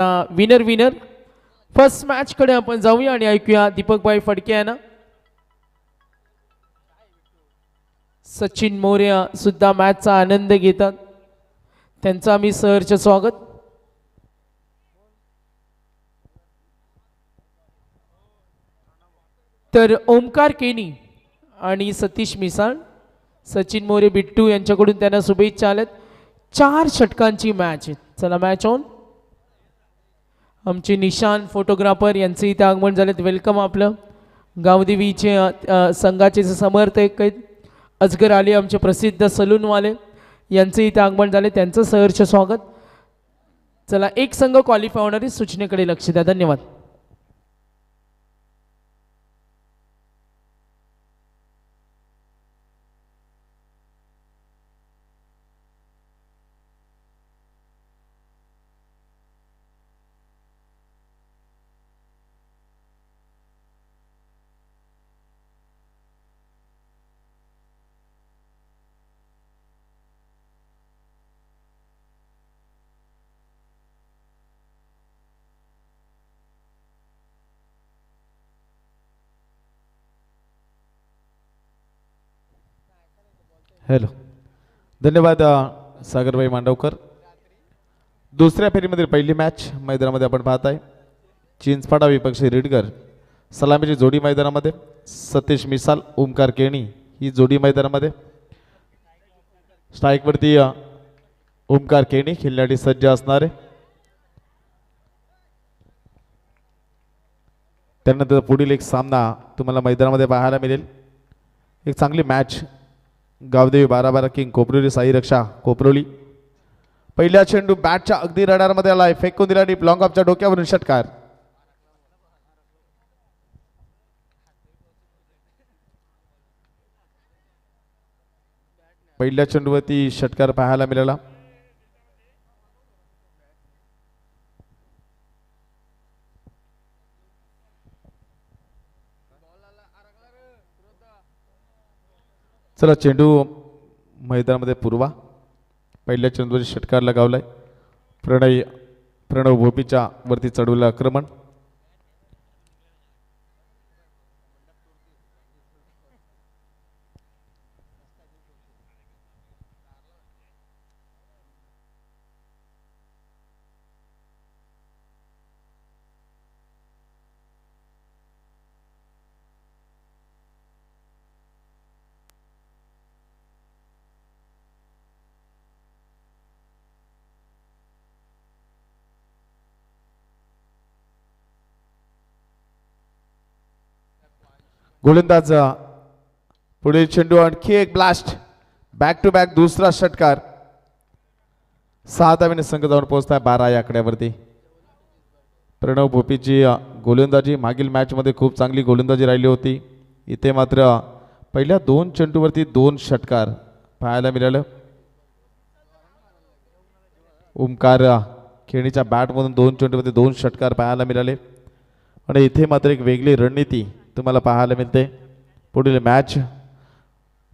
Winner winner first match कडे आपण जाऊया आणि ऐकूया दीपकभाई फडके यांना. सचिन मोर्या सुद्धा मॅचचा आनंद घेतात, त्यांचं आम्ही सहर्ष स्वागत. तर ओमकार केनी आणि सतीश मिसाळ, सचिन मोरे बिट्टू यांच्याकडून त्यांना शुभेच्छा आल्यात. 4 षटकांची मॅच. चला मॅच ऑन. आमचे निशान फोटोग्राफर यांचे इथे आगमन झालेत. वेलकम. आपलं गावदेवीचे संघाचे समर्थक आहेत अजगर आले, आमचे प्रसिद्ध सलूनवाले, यांचे इथे आगमन झाले, त्यांचं सहर्ष स्वागत. चला एक संघ क्वालिफाय होणारी सूचनेकडे लक्ष द्या. धन्यवाद. हॅलो, धन्यवाद सागरभाई मांडवकर. दुसऱ्या फेरीमधील पहिली मॅच मैदानामध्ये आपण पाहताय. चिंचपाडा विपक्ष रेडकर सलामीची जोडी मैदानामध्ये. सतीश मिसाल ओमकार केणी ही जोडी मैदानामध्ये. स्ट्राईकवरती ओमकार केणी खेळण्यासाठी सज्ज असणारे. त्यानंतर पुढील एक सामना तुम्हाला मैदानामध्ये पाहायला मिळेल. एक चांगली मॅच. गावदेवी 12-12 किंग कोपरोली साई रक्षा कोपरोली. पहिला चेंडू बॅटच्या अगदी रडारमध्ये आलाय, फेकून दिला डीप लॉंग ऑफच्या डोक्यावरून षटकार. पहिल्या चेंडूवरती षटकार पाहायला मिळाला. चला चेंडू मैदानामध्ये पूर्वा. पहिल्या चेंडूवर षटकार लगावलाय. प्रणव भोपीच्या वरती चढवलं आक्रमण. गोलंदाज पुढील चेंडू आणखी एक ब्लास्ट. बॅक टू बॅक दुसरा षटकार. 6 धावेने संघ जाऊन पोहोचताय 12 या आकड्यावरती. प्रणव भोपीची गोलंदाजी मागील मॅच मध्ये खूप चांगली गोलंदाजी राहिली होती. इथे मात्र पहिल्या 2 चेंडूवरती 2 षटकार पाहायला मिळालं. ओमकार खेळीच्या बॅटमधून 2 चेंडूवरती 2 षटकार पाहायला मिळाले. आणि इथे मात्र एक वेगळी रणनीती तुम्हाला पाहायला मिळते. पुढील मॅच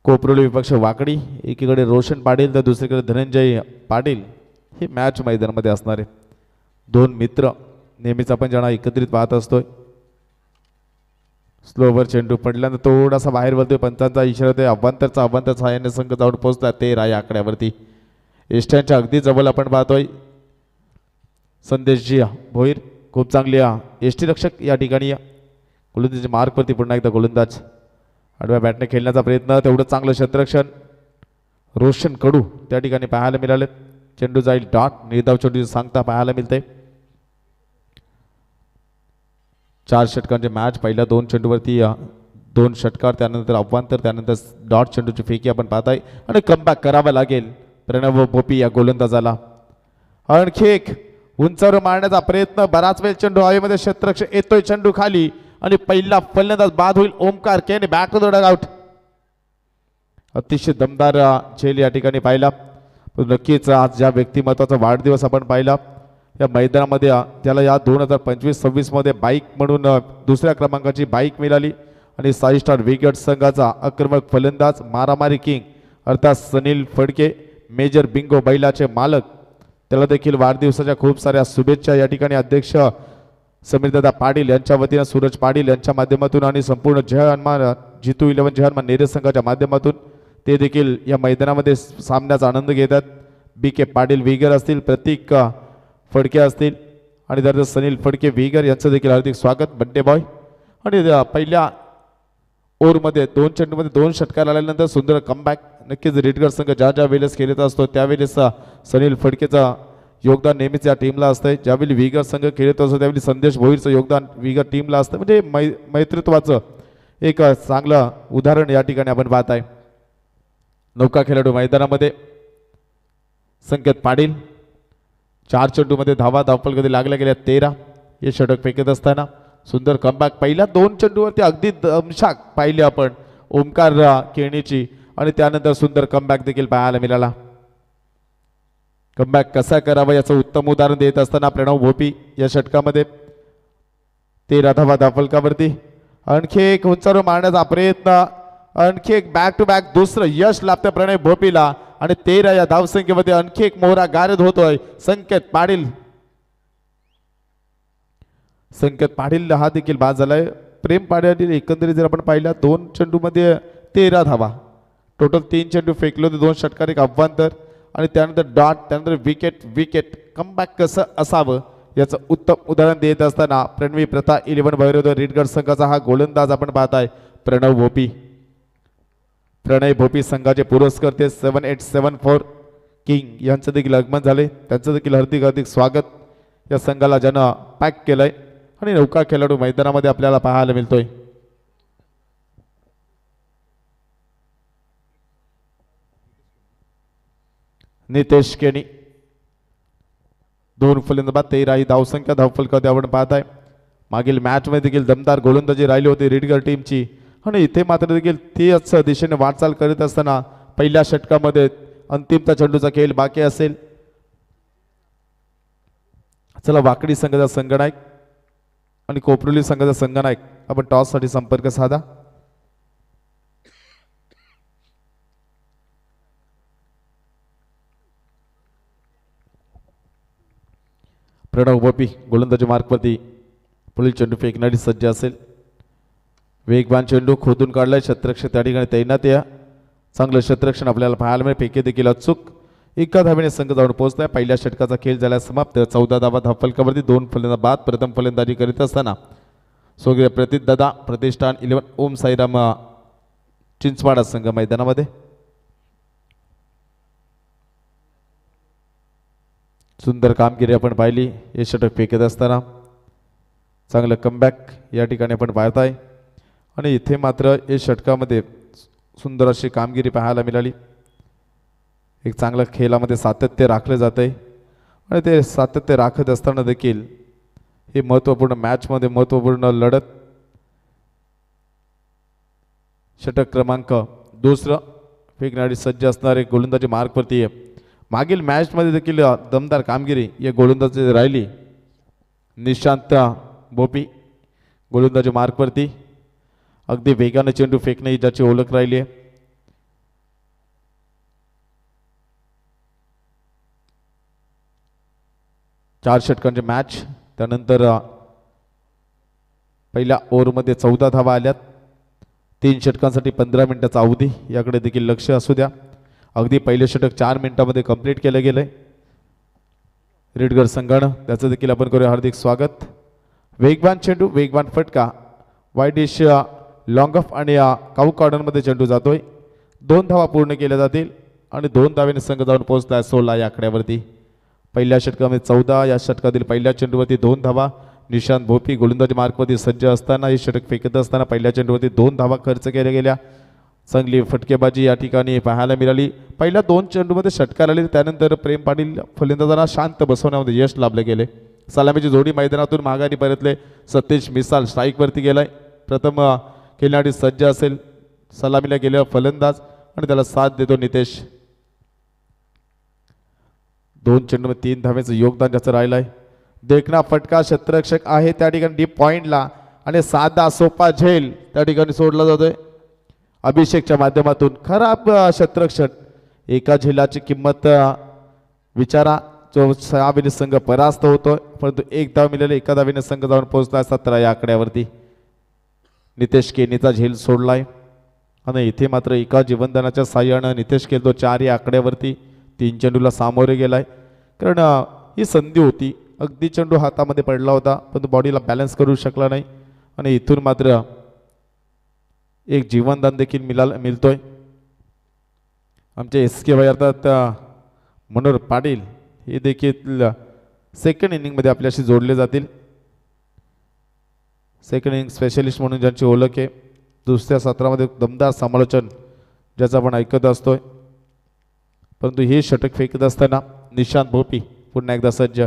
कोपरोली विपक्ष वाकडी, एकीकडे रोशन पाटील तर दुसरीकडे धनंजय पाटील ही मॅच मैदानामध्ये असणारे 2 मित्र. नेहमीच आपण ज्यांना एकत्रित पाहत असतोय. स्लोवर चेंडू पडल्यानंतर थोडासा बाहेर वळतोय, पंचांचा इशारा होतोय. अभ्यंतर सहाय्याने संघ जाऊन पोहोचतात 13 या आकड्यावरती. एष्ट्यांच्या अगदी जवळ आपण पाहतोय संदेशजी भोईर. खूप चांगली एष्टी रक्षक या ठिकाणी. गोलंदाजी मार्कवरती पुन्हा एकदा गोलंदाज आडव्या बॅटने खेळण्याचा प्रयत्न. तेवढं चांगलं क्षेत्ररक्षण रोशन कडू त्या ठिकाणी पाहायला मिळाले. चेंडू जाईल डॉट. निर्धाव चेंडू सांगता पाहायला मिळते. 4 षटकांची मॅच. पहिल्या 2 चेंडूवरती 2 षटकार, त्यानंतर अव्वांतर, त्यानंतर डॉट चेंडूची फेकी आपण पाहताय. आणि कमबॅक करावा लागेल प्रणव भोपी या गोलंदाजाला. आणखी एक उंचावर मारण्याचा प्रयत्न. बराच वेळ चेंडू हवेमध्ये, क्षेत्ररक्षक येतोय, चेंडू खाली आणि पहिला फलंदाज बाद होईल Omkar Keni. Back to the dugout. अतिशय दमदार झेल या ठिकाणी पाहिला. नक्कीच आज ज्या व्यक्तिमत्वाचा वाढदिवस आपण पाहिला या मैदानामध्ये, त्याला या 2025-26 मध्ये बाईक म्हणून 2ऱ्या क्रमांकाची बाईक मिळाली. आणि 6 स्टार विकेट संघाचा आक्रमक फलंदाज मारामारी किंग अर्थात सनील फडके, मेजर बिंगो बैलाचे मालक त्याला देखील वाढदिवसाच्या खूप साऱ्या शुभेच्छा या ठिकाणी अध्यक्ष समीरदादा पाटील यांच्या वतीनं सूरज पाटील यांच्या माध्यमातून आणि संपूर्ण जय हनुमान जितू 11 जय हनुमान नेरे संघाच्या माध्यमातून ते देखील या मैदानामध्ये सामन्याचा आनंद घेतात. BK पाटील विगर असतील, प्रतीक फडके असतील आणि त्यानंतर सनील फडके विगर यांचं देखील हार्दिक स्वागत. बड्डे बॉय आणि पहिल्या ओव्हरमध्ये 2 चेंडूमध्ये 2 षटकार आल्यानंतर सुंदर कमबॅक. नक्कीच रेडगर संघ ज्या वेळेस खेळत असतो त्यावेळेस सनील फडकेचा योगदान नेहमीच या टीमला असतं. ज्यावेळी विगर संघ खेळत असतो त्यावेळी संदेश भोईरचं योगदान विगर टीमला असतं. म्हणजे मैत्रित्वाचं एक चांगलं उदाहरण या ठिकाणी आपण पाहत आहे. नौका खेळाडू मैदानामध्ये संकेत पाटील 4 चेंडूमध्ये धावफलकामध्ये लागल्या गेल्या 13. हे षटक फेकत असताना सुंदर कमबॅक. पहिल्या 2 चेंडूवरती अगदी दमशाक पाहिले आपण ओमकार केणीची आणि त्यानंतर सुंदर कमबॅक देखील पाहायला मिळाला. कमबॅक कसा करावा याचं उत्तम उदाहरण देत असताना प्रणव भोपी या षटकामध्ये 13 धावा धावफलकावरती. आणखी एक उंचावर मारण्याचा प्रयत्न, आणखी एक बॅक टू बॅक दुसरं यश लाभतं प्रणव भोपीला आणि 13 या धावसंख्येमध्ये आणखी एक मोहरा गारद होतोय. संकेत पाटील हा देखील बाद झालाय. प्रेम पाटील एकंदरीत जर आपण पाहिला 2 चेंडूमध्ये 13 धावा, टोटल 3 चेंडू फेकले होते, 2 षटकार, एक अव्वांतर आणि त्यानंतर डॉट, त्यानंतर विकेट. कमबॅक कसं असावं याचं उत्तम उदाहरण देत असताना प्रणवी प्रथा 11 भैरव रेडगड संघाचा हा गोलंदाज आपण पाहताय प्रणव भोपी संघाचे पुरस्कर्ते 7874 किंग यांचं देखील आगमन झाले. त्यांचं देखील हार्दिक स्वागत या संघाला ज्यानं पॅक केलंय आणि नौका खेळाडू मैदानामध्ये आपल्याला पाहायला मिळतोय. नितेश केणी 2 फलंदाज 13 ही धावसंख्या धावफलकामध्ये आपण पाहताय. मागील मॅच मध्ये देखील दमदार गोलंदाजी राहिली होती रेडगर टीमची आणि इथे मात्र देखील त्याच दिशेने वाटचाल करत असताना पहिल्या षटकामध्ये अंतिमता चेंडूचा खेळ बाकी असेल. चला वाकडी संघाचा संघनायक आणि कोपरोली संघाचा संघनायक आपण टॉस साठी संपर्क साधा. प्रणव भोपी गोलंदाजी मार्कवरती पुढील चेंडू फेकण्यासाठी सज्ज असेल. वेगवान चेंडू खोदून काढलाय. क्षेत्ररक्षक त्या ठिकाणी तैनात या. चांगलं क्षेत्ररक्षण आपल्याला पाहायला मिळेल. फेके देखील अचूक. एका धावेने संघ जाऊन पोहोचलाय. पहिल्या षटकाचा खेळ झाला समाप्त. 14 धावा धावफलकावरती 2 फलंदाज बाद. प्रथम फलंदाजी करीत असताना स्वर्गीय प्रतीक दादा प्रतिष्ठान 11 ओम साईराम चिंचवाडा संघ मैदानामध्ये. सुंदर कामगिरी आपण पाहिली. हे षटक फेकत असताना चांगलं कमबॅक या ठिकाणी आपण पाहताय आणि इथे मात्र या षटकामध्ये सुंदर अशी कामगिरी पाहायला मिळाली. एक चांगलं खेळामध्ये सातत्य राखलं जात आहे आणि ते सातत्य राखत असताना देखील हे महत्त्वपूर्ण मॅचमध्ये महत्त्वपूर्ण लढत. षटक क्रमांक 2 फेकण्यासाठी सज्ज असणारे गोलंदाजी मार्कवरती आहे. मागील मॅचमध्ये देखील दमदार कामगिरी या गोलंदाजी राहिली. निशांत भोपी गोलंदाजी मार्कवरती अगदी वेगाने चेंडू फेकणे ही ज्याची ओळख राहिली आहे. चार षटकांचे मॅच. त्यानंतर पहिल्या ओव्हरमध्ये 14 धावा आल्यात. 3 षटकांसाठी 15 मिनिटाचा अवधी याकडे देखील लक्ष असू द्या. अगदी पहिले षटक 4 मिनिटांमध्ये कंप्लीट केलं गेलंय रेडगर संघानं. त्याचं देखील आपण करूया हार्दिक स्वागत. वेगवान चेंडू, वेगवान फटका, वाईडिश लॉंग ऑफ आणि काऊ कॉर्नरमध्ये चेंडू जातोय. 2 धावा पूर्ण केल्या जातील आणि 2 धावेने संघ जाऊन पोहोचलाय 16 या आकड्यावरती. पहिल्या षटकामध्ये 14, या षटकातील पहिल्या चेंडूवरती 2 धावा. निशांत भोपी गोलंदाजी मार्कवरती सज्ज असताना हे षटक फेकत असताना पहिल्या चेंडूवरती 2 धावा खर्च केल्या गेल्या. चांगली फटकेबाजी या ठिकाणी पाहायला मिळाली. पहिल्या 2 चेंडूमध्ये षटकार आले. त्यानंतर प्रेम पाटील फलंदाजांना शांत बसवण्यामध्ये यश लाभले गेले. सलामीची जोडी मैदानातून माघारी परतले. सतीश मिसाल स्ट्राईकवरती गेलाय. प्रथम खेळण्यासाठी सज्ज असेल. सलामीला गेलेला फलंदाज आणि त्याला साथ देतो नितेश. 2 चेंडूमध्ये 3 धावेचं योगदान ज्याचं राहिलं आहे. देखना फटका क्षेत्ररक्षक आहे त्या ठिकाणी डीप पॉइंटला आणि साधा सोपा झेल त्या ठिकाणी सोडला जातोय अभिषेकच्या माध्यमातून. खराब क्षेत्ररक्षण. एका झेलाची किंमत विचारा. जो 6 धावेने संघ परास्त होतोय, परंतु एक धाव मिळाले, एका धावेने संघ जाऊन पोहोचला 17 या आकड्यावरती. नितेश केनीचा झेल सोडलाय आणि इथे मात्र एका जीवनदानाच्या साह्यानं नितेश केल तो 4 या आकड्यावरती 3 चेंडूला सामोरे गेलाय. कारण ही संधी होती, अगदी चेंडू हातामध्ये पडला होता परंतु बॉडीला बॅलन्स करू शकला नाही आणि इथून मात्र एक जीवनदान देखील मिळतोय. आमचे SK भाई अर्थात मनोहर पाटील हे देखील सेकंड इनिंगमध्ये आपल्याशी जोडले जातील. सेकंड इनिंग स्पेशलिस्ट म्हणून ज्यांची ओळख आहे, दुसऱ्या सत्रामध्ये दमदार समालोचन ज्याचं आपण ऐकत असतोय. परंतु हे षटक फेकत असताना निशांत भोपी पुन्हा एकदा सज्ज,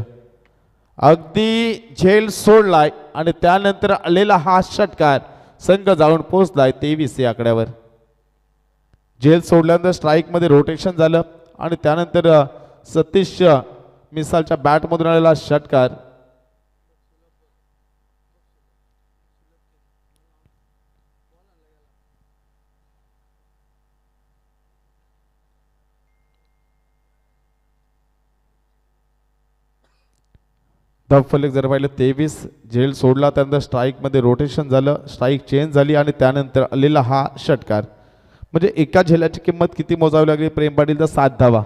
अगदी झेल सोडलाय आणि त्यानंतर आलेला हा षटकार संघ जाऊन पोहोचलाय 23 या आकड्यावर. झेल सोडल्यानंतर स्ट्राईकमध्ये रोटेशन झालं आणि त्यानंतर सतीश मिसालच्या बॅटमधून आलेला षटकार धबफलक जर पाहिलं 23 झेल सोडला, त्यानंतर स्ट्राईकमध्ये रोटेशन झालं, स्ट्राईक चेंज झाली आणि त्यानंतर आलेला हा षटकार. म्हणजे एका झेलाची किंमत किती मोजावी लागली प्रेम पाटील, तर 7 धावा.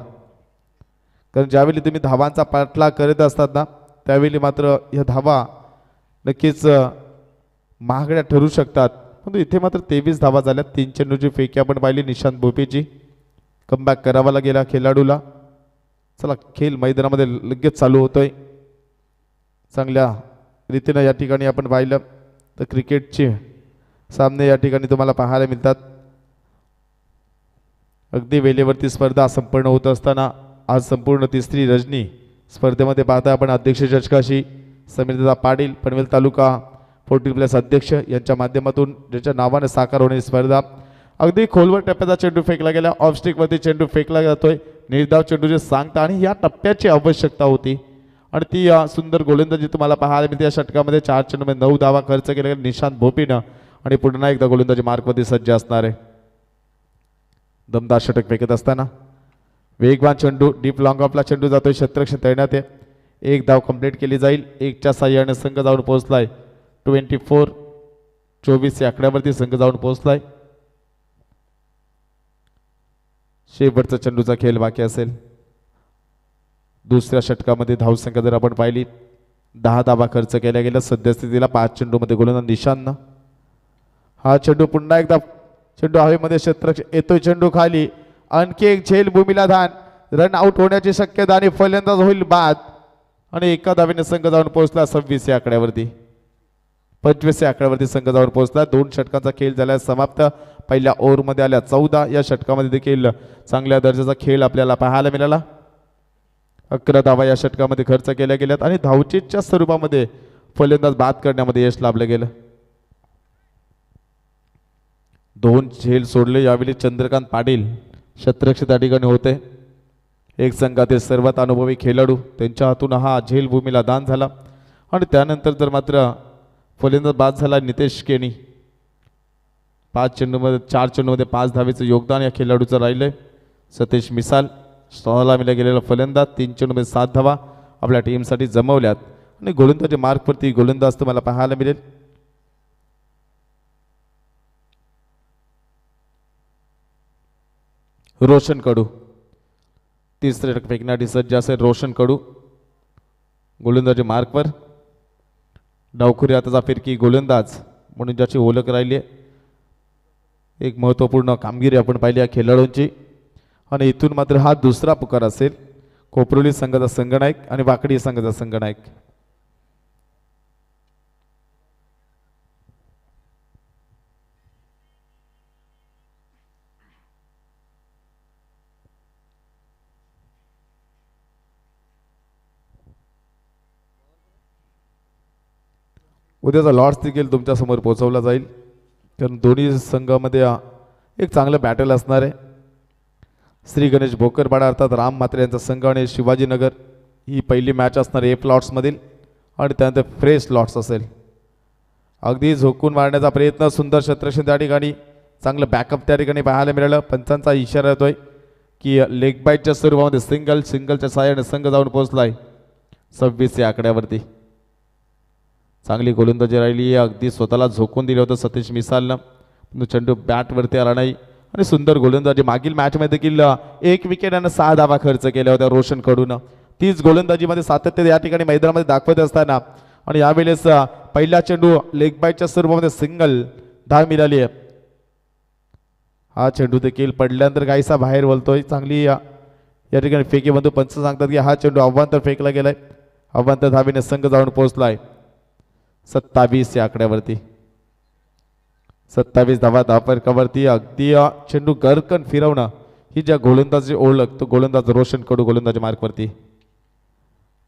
कारण ज्यावेळी तुम्ही धावांचा पाठलाग करत असतात ना, त्यावेळी मात्र ह्या धावा नक्कीच महागड्या ठरू शकतात. परंतु इथे मात्र 23 धावा झाल्या. 3 चेंडूची फेकी आपण पाहिली निशांत भोपेची. कमबॅक करावा गेला खेळाडूला. चला, खेळ मैदानामध्ये लगेच चालू होतोय चांगल्या रीतीनं. या ठिकाणी आपण पाहिलं तर क्रिकेटचे सामने या ठिकाणी तुम्हाला पाहायला मिळतात. अगदी वेळेवरती स्पर्धा संपन्न होत असताना आज संपूर्ण तिसरी रजनी स्पर्धेमध्ये पाहता आपण अध्यक्ष चषकाशी समीरदादा पाटील पनवेल तालुका 40+ अध्यक्ष यांच्या माध्यमातून ज्याच्या नावाने साकार होणारी स्पर्धा. अगदी खोलवर टप्प्याचा चेंडू फेकला गेला, ऑफ स्टिकवरती चेंडू फेकला जातोय, निर्धाव चेंडूचे सांगता आणि या टप्प्याची आवश्यकता होती आणि ती सुंदर गोलंदाजी तुम्हाला पाहायला मिळते. या षटकामध्ये 4 चेंडूमध्ये 9 धावा खर्च केला गेला निशांत भोपीनं आणि पुन्हा एकदा गोलंदाजी मार्कमध्ये सज्ज असणार आहे. दमदार षटक फेकत असताना वेगवान चेंडू डीप लॉंग ऑफला चेंडू जातोय, क्षेत्ररक्षण तैनात आहे. एक धाव कंप्लीट केली जाईल. 1च्या साह्याने संघ जाऊन पोहोचलाय 24 या आकड्यावरती संघ जाऊन पोहोचलाय. शेवटचा चेंडूचा खेळ बाकी असेल. दुसऱ्या षटकामध्ये धावसंख्या जर आपण पाहिली 10 धावा खर्च केल्या गेल्या. सद्यस्थितीला 5 चेंडूमध्ये गोलंदाज निशांतनं. हा चेंडू पुन्हा एकदा चेंडू हवेमध्ये क्षेत्ररक्षण येतोय, चेंडू खाली, आणखी एक झेल भूमीला धान, रन आउट होण्याची शक्यता आणि फलंदाज होईल बाद आणि एका धावेने संघ जाऊन पोहोचला 26 या आकड्यावरती. 25 या आकड्यावरती संघ जाऊन पोहोचला. 2 षटकांचा खेळ झाला समाप्त. पहिल्या ओव्हरमध्ये आल्या 14. या षटकामध्ये देखील चांगल्या दर्जाचा खेळ आपल्याला पाहायला मिळाला. 11 धावा या षटकामध्ये खर्च केल्या गेल्यात आणि धावचीच्या स्वरूपामध्ये फलंदाज बाद करण्यामध्ये यश लाभलं गेलं. 2 झेल सोडले. यावेळी चंद्रकांत पाटील क्षेत्ररक्षक त्या ठिकाणी होते. एक संघातील सर्वात अनुभवी खेळाडू, त्यांच्या हातून हा झेल भूमीला दान झाला आणि त्यानंतर जर मात्र फलंदाज बाद झाला नितेश केनी. 4 चेंडूमध्ये 5 धावेचं योगदान या खेळाडूचं राहिलंय. सतीश मिसाल स्वतःला मिळाला गेलेला फलंदाज 3 चेंडूमध्ये 7 धावा आपल्या टीमसाठी जमवल्यात आणि गोलंदाजी मार्कवरती गोलंदाज तुम्हाला पाहायला मिळेल. रोशन कडू तिसरे षटक फेकण्यासाठी सज्ज असेल. रोशन कडू गोलंदाजी मार्कवर. डावखुरी हाताचा फिरकी गोलंदाज म्हणून ज्याची ओळख राहिली आहे. एक महत्त्वपूर्ण कामगिरी आपण पाहिली या खेळाडूंची आणि इथून मात्र हा दुसरा पुकार असेल. कोपरोली संघाचा संघनायक आणि वाकडी संघाचा संघनायक. उद्याचा लॉर्ड्स देखील तुमच्या समोर पोहोचवला जाईल कारण दोन्ही संघामध्ये एक चांगलं बॅटल असणार आहे. श्री गणेश भोकरपाडा अर्थात राम म्हात्रे यांचा संघ आणि शिवाजीनगर ही पहिली मॅच असणार आहे लॉट्समधील आणि त्यानंतर फ्रेश लॉट्स असेल. अगदी झोकून मारण्याचा प्रयत्न, सुंदर क्षेत्ररक्षण त्या ठिकाणी, चांगलं बॅकअप त्या ठिकाणी पाहायला मिळालं. पंचांचा इशारा येतोय की लेग बाईटच्या स्वरूपामध्ये सिंगलच्या साहाय्याने संघ जाऊन पोहोचलाय 26 या आकड्यावरती. चांगली गोलंदाजी राहिली, अगदी स्वतःला झोकून दिलं होतं सतीश मिसालनं, पण चेंडू बॅटवरती आला नाही. आणि सुंदर गोलंदाजी. मागील मॅचमध्ये देखील 1 विकेट आणि 6 धावा खर्च केल्या होत्या रोशन कडून. तीच गोलंदाजीमध्ये सातत्य या ठिकाणी मैदानामध्ये दाखवत असताना आणि यावेळेस पहिला चेंडू लेग बाईटच्या स्वरूपामध्ये सिंगल धाव मिळाली आहे. हा चेंडू देखील पडल्यानंतर काहीसा बाहेर बोलतोय. चांगली या ठिकाणी फेकी बंधू पंच सांगतात की हा चेंडू अव्वांतर फेकला गेलाय. अव्वांतर धावेने संघ जाऊन पोहोचलाय 27 या आकड्यावरती. 27 धावा धावफलकावरती. अगदी चेंडू गरकन फिरवणं ही ज्या गोलंदाजी ओळख, तो गोलंदाज रोशन कडू गोलंदाजी मार्कवरती.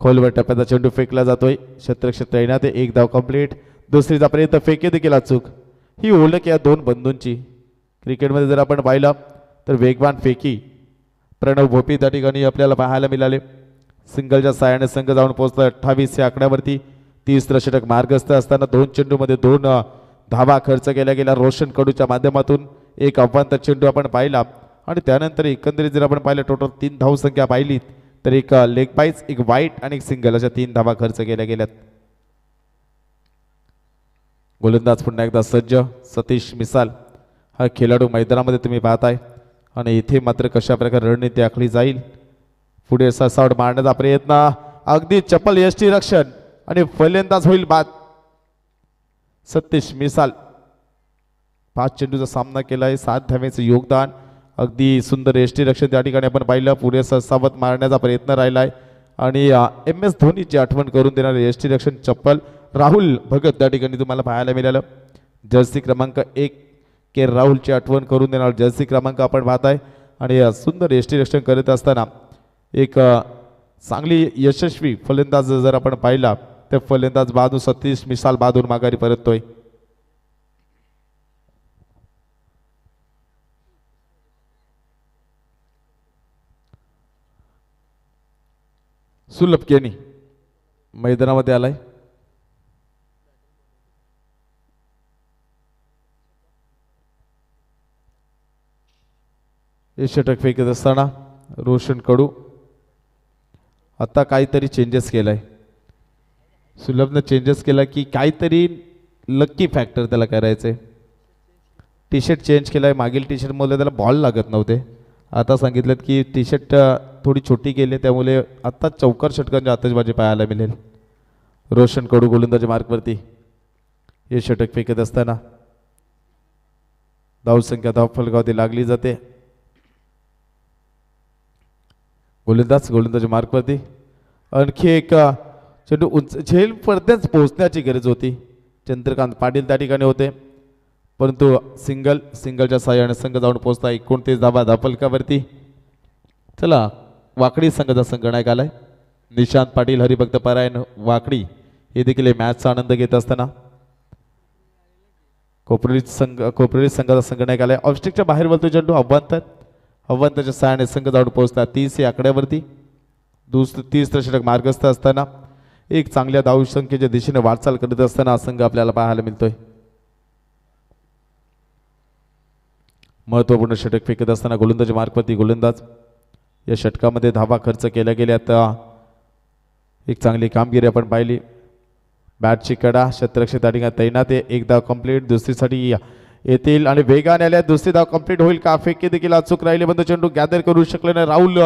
खोलवर टप्प्याचा चेंडू फेकला जातोय. क्षेत्ररक्षक तैनात, 1 धाव कंप्लीट. दुसरीचा प्रयत्न, फेकी देखील अचूक. ही ओळख या दोन बंधूंची. क्रिकेटमध्ये जर आपण पाहिलं तर वेगवान फेकी प्रणव भोपी त्या ठिकाणी आपल्याला पाहायला मिळाले. सिंगलच्या साहाय्याने संघ जाऊन पोहोचला 28 या आकड्यावरती. 30 षटक मार्गस्थ असताना 2 चेंडूमध्ये 2 धावा खर्च केल्या गेल्या रोशन कडूच्या माध्यमातून. 1 अव्वांतर चेंडू आपण पाहिला आणि त्यानंतर एकंदरीत जर आपण पाहिलं टोटल 3 धावसंख्या पाहिली तर 1 लेग बाईट्स, 1 वाईट आणि 1 सिंगल अशा 3 धावा खर्च केल्या गेल्यात. गोलंदाज पुन्हा एकदा सज्ज सतीश मिसाल हा खेळाडू मैदानामध्ये तुम्ही पाहताय. आणि इथे मात्र कशा प्रकारे रणनीती आखली जाईल. पुढे ससावट मारण्याचा प्रयत्न, अगदी चपल यष्टी रक्षण आणि फलंदाज होईल बाद. सतीश मिसाल 5 चेंडूचा सामना केलाय, 7 धावेचं योगदान. अगदी सुंदर यष्टी रक्षण त्या ठिकाणी आपण पाहिलं. पुढे ससावट मारण्याचा प्रयत्न राहिलाय आणि MS धोनीची आठवण करून देणारे यष्टी रक्षण चप्पल राहुल भगत त्या ठिकाणी तुम्हाला पाहायला मिळालं. जर्सी क्रमांक 1 के राहुलची आठवण करून देणार जर्सी क्रमांक आपण पाहताय. आणि सुंदर यष्टी रक्षण करत असताना एक चांगली यशस्वी फलंदाज जर आपण पाहिला तर फलंदाज बादू सतीश मिसाल बादून माघारी परततोय. सुलभ केनी मैदानामध्ये आलाय. हे षटक फेकत असताना रोशन कडू आता काहीतरी चेंजेस केलाय. सुलभनं चेंजेस केला की काहीतरी लक्की फॅक्टर त्याला करायचंय. टी शर्ट चेंज केलाय. मागील टी शर्टमध्ये त्याला बॉल लागत नव्हते. आता सांगितलं की टी शर्ट थोडी छोटी केली त्यामुळे आता चौकार षटकांची आतषबाजी पाहायला मिळेल. रोशन कडू गोलंदाजी मार्कवरती. हे षटक फेकत असताना धावसंख्या धावफलकावरती लागली जाते. गोलंदाजी मार्कवरती. आणखी एक चेंडू उंच झेल पडद्याच पोहोचण्याची गरज होती. चंद्रकांत पाटील त्या ठिकाणी होते परंतु सिंगलच्या साहाय्याने संघ जाऊन पोहोचला 29 धावा धावफलकावरती. चला वाकडी संघाचा संगणक आलाय. निशांत पाटील, हरिभक्त परायण वाकडी हे देखील मॅचचा आनंद घेत असताना कोपरी संघाचा संगणक आलाय. ऑब्स्टिकच्या बाहेर बोलतो चेंडू अव्वांतरच्या साहाय्याने संघ जाऊन पोहोचला 30 या आकड्यावरती. 30 षटक मार्गस्थ असताना एक चांगल्या धावसंख्येच्या दिशेने वाटचाल करत असताना हा संघ आपल्याला पाहायला मिळतोय. महत्वपूर्ण षटक फेकत असताना गोलंदाजी मार्कवरती गोलंदाज. या षटकामध्ये धावा खर्च केल्या गेल्या. आता एक चांगली कामगिरी आपण पाहिली. बॅटची कडा क्षेत्ररक्षक त्या ठिकाणी तैनात आहे. 1 धाव कंप्लीट. दुसरीसाठी येतील आणि वेगाने आल्या. दुसरी धाव कंप्लीट होईल का? फेकी देखील अचूक राहिले बंद चेंडू गॅदर करू शकले नाही राहुल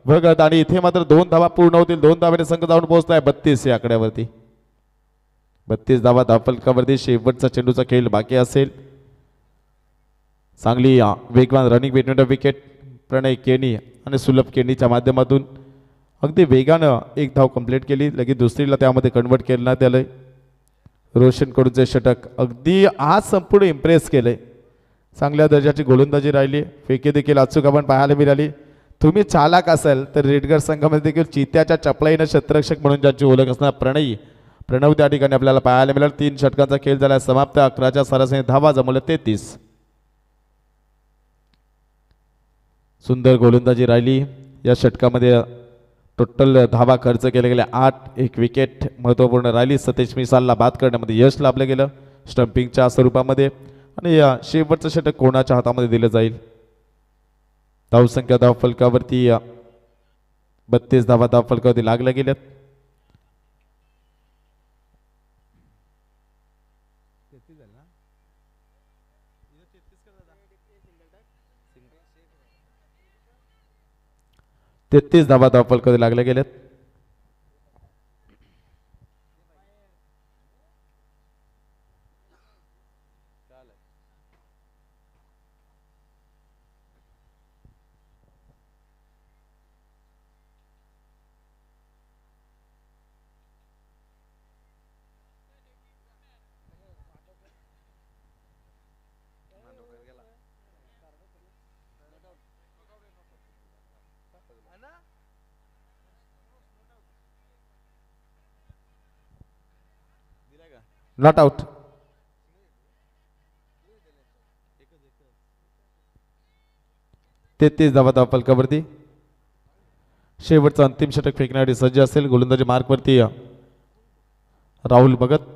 भगत. आणि इथे मात्र 2 धावा पूर्ण होतील. 2 धावेने संघ जाऊन पोहोचलाय 32 या आकड्यावरती. 32 धावा धावफलकावरती. शेवटचा चेंडूचा खेळ बाकी असेल. चांगली वेगवान रनिंग बॅडमिंटन विकेट प्रणय केनी आणि सुलभ केनीच्या माध्यमातून अगदी वेगानं 1 धाव कंप्लीट केली. लगेच दुसरीला त्यामध्ये कन्वर्ट करण्यात आलंय. रोशन कडूचे षटक अगदी आज संपूर्ण इम्प्रेस केलंय. चांगल्या दर्जाची गोलंदाजी राहिली. फेकी देखील अचूक आपण पाहायला मिळाली. तुम्ही चालाक असाल तर रेडगर संघामध्ये देखील चित्याच्या चपलाईनं क्षेत्ररक्षक म्हणून ज्यांची ओळख असणार प्रणव त्या ठिकाणी आपल्याला पाहायला मिळाल. 3 षटकांचा खेळ झाला समाप्त. 11च्या सरासरी धावा जमवल्या 33. सुंदर गोलंदाजी राहिली. या षटकामध्ये टोटल धावा खर्च केले गेले 8. 1 विकेट महत्त्वपूर्ण राहिली. सतीश मिसालला बाद करण्यामध्ये यश लाभलं गेलं स्टंपिंगच्या स्वरूपामध्ये. आणि या शेवटचं षटक कोणाच्या हातामध्ये दिलं जाईल धावसंख्या धावफलकावरती 32 धावा धावफलकावरती लागल्या गेल्यात. तेहतीस धावा धावफलकावरती लागल्या गेल्यात. Not out. तेहतीस धावा धावफलकावरती. शेवटचं अंतिम षटक फेकण्यासाठी सज्ज असेल. गोलंदाजी मार्कवरती राहुल भगत.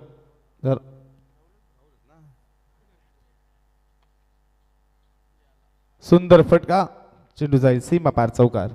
सुंदर फटका, चेंडू जाईल सीमा पार चौकार.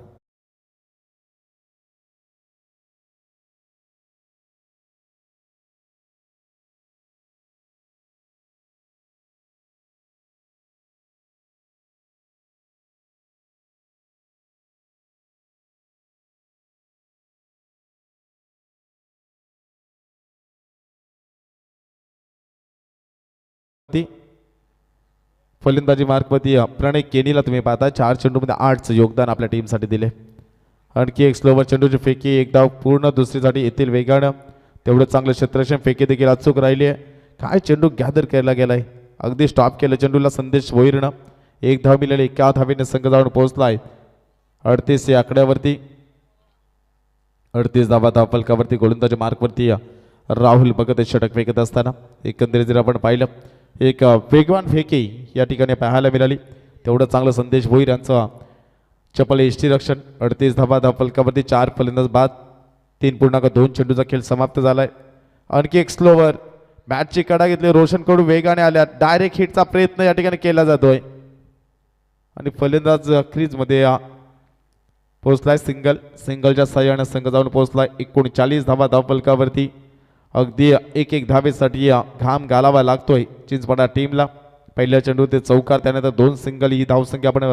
फलंदाजी मार्कवरती प्रणय केनीला तुम्ही पाहता 4 चेंडूमध्ये 8चं योगदान आपल्या टीमसाठी दिले. आणखी एक स्लोवर चेंडूची फेकी, एक धाव पूर्ण दुसरीसाठी येथील वेगानं. तेवढं चांगलं क्षेत्ररक्षण फेकी देखील अचूक राहिली आहे. काय चेंडू गॅदर केला गेलाय, अगदी स्टॉप केलं चेंडूला. संदेश भोईरनं एक धाव मिळाली. 1 धावेने संघ जाऊन पोहोचलाय 38 या आकड्यावरती. 38 धावा धावफलकावरती. गोलंदाजी मार्कवरती राहुल भगत हे षटक फेकत असताना एकंदरीत जर आपण पाहिलं एक वेगवान फेकी या ठिकाणी पाहायला मिळाली. तेवढं चांगलं संदेश भोईर यांचं चपल यष्टीरक्षण. 38 धावा धावफलकावरती. 4 फलंदाज बाद. 3.2 चेंडूचा खेळ समाप्त झालाय. आणखी एक स्लोवर बॅटची कडा घेतली. रोशन कडू वेगाने आल्या. डायरेक्ट हिटचा प्रयत्न या ठिकाणी केला जातोय आणि फलंदाज क्रीजमध्ये पोहोचलाय. सिंगलच्या सहाय्याने संघ जाऊन पोहोचलाय 39 धावा धावफलकावरती. अगदी एक धावेसाठी घाम घालावा लागतोय चिंचपाडा टीमला. पहिल्या चेंडू ते चौकार, त्यानंतर 2 सिंगल. ही धावसंख्या आपण